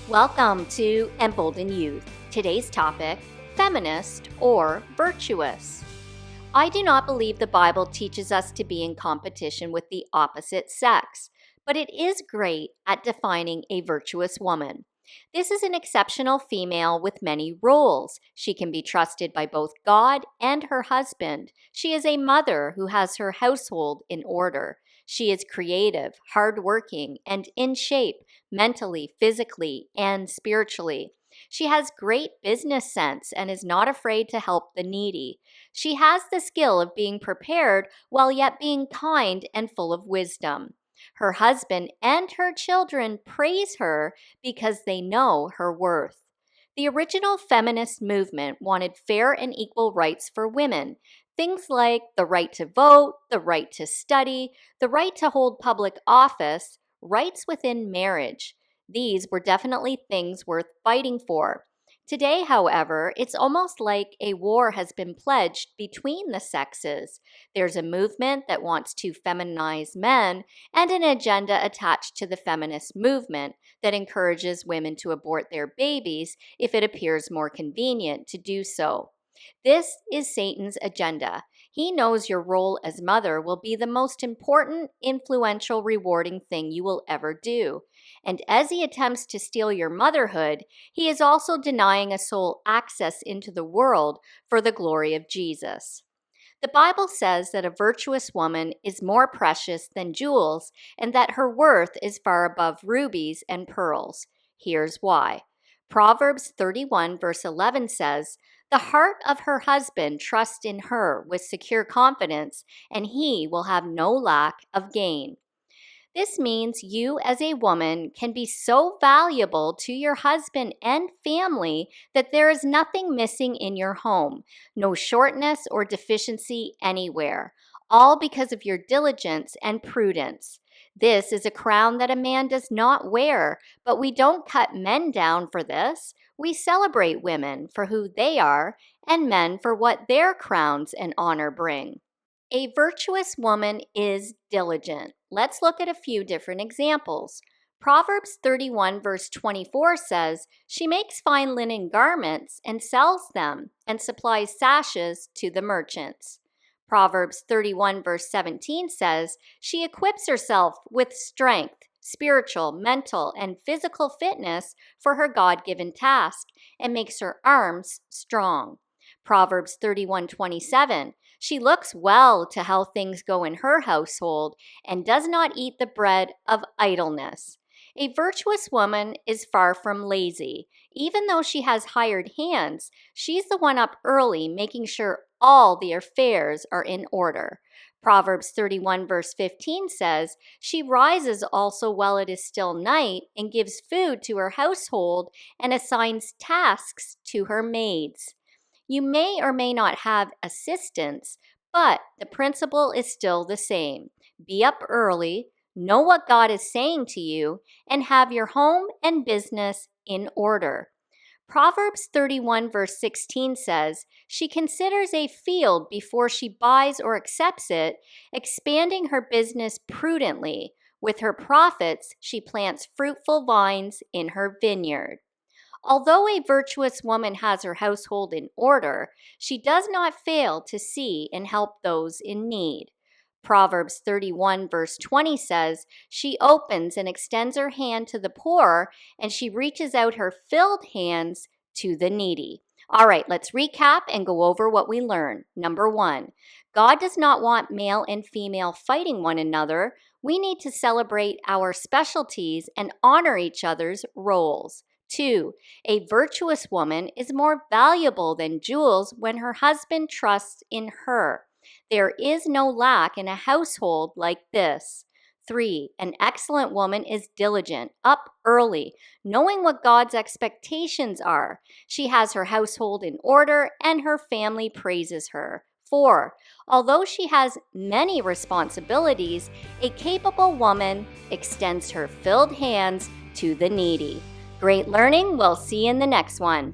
Welcome to Embolden Youth. Today's topic, Feminist or Virtuous. I do not believe the Bible teaches us to be in competition with the opposite sex, but it is great at defining a virtuous woman. This is an exceptional female with many roles. She can be trusted by both God and her husband. She is a mother who has her household in order. She is creative, hardworking, and in shape mentally, physically, and spiritually. She has great business sense and is not afraid to help the needy. She has the skill of being prepared while yet being kind and full of wisdom. Her husband and her children praise her because they know her worth. The original feminist movement wanted fair and equal rights for women. Things like the right to vote, the right to study, the right to hold public office, rights within marriage. These were definitely things worth fighting for. Today, however, it's almost like a war has been pledged between the sexes. There's a movement that wants to feminize men and an agenda attached to the feminist movement that encourages women to abort their babies if it appears more convenient to do so. This is Satan's agenda. He knows your role as mother will be the most important, influential, rewarding thing you will ever do. And as he attempts to steal your motherhood, he is also denying a soul access into the world for the glory of Jesus. The Bible says that a virtuous woman is more precious than jewels and that her worth is far above rubies and pearls. Here's why. Proverbs 31 verse 11 says, "The heart of her husband trusts in her with secure confidence, and he will have no lack of gain." This means you as a woman can be so valuable to your husband and family that there is nothing missing in your home, no shortness or deficiency anywhere, all because of your diligence and prudence. This is a crown that a man does not wear, but we don't cut men down for this. We celebrate women for who they are and men for what their crowns and honor bring. A virtuous woman is diligent. Let's look at a few different examples. Proverbs 31 verse 24 says, "She makes fine linen garments and sells them and supplies sashes to the merchants." Proverbs 31 verse 17 says, "She equips herself with strength, spiritual, mental, and physical fitness for her God-given task and makes her arms strong." Proverbs 31:27, "She looks well to how things go in her household and does not eat the bread of idleness." A virtuous woman is far from lazy. Even though she has hired hands, she's the one up early making sure all the affairs are in order. Proverbs 31 verse 15 says, "She rises also while it is still night and gives food to her household and assigns tasks to her maids." You may or may not have assistants, but the principle is still the same. Be up early, know what God is saying to you, and have your home and business in order. Proverbs 31 verse 16 says, "She considers a field before she buys or accepts it, expanding her business prudently. With her profits, she plants fruitful vines in her vineyard." Although a virtuous woman has her household in order, she does not fail to see and help those in need. Proverbs 31 verse 20 says, "She opens and extends her hand to the poor, and she reaches out her filled hands to the needy." All right, let's recap and go over what we learned. Number 1, God does not want male and female fighting one another. We need to celebrate our specialties and honor each other's roles. 2, a virtuous woman is more valuable than jewels when her husband trusts in her. There is no lack in a household like this. 3, an excellent woman is diligent, up early, knowing what God's expectations are. She has her household in order and her family praises her. 4, although she has many responsibilities, a capable woman extends her filled hands to the needy. Great learning. We'll see you in the next one.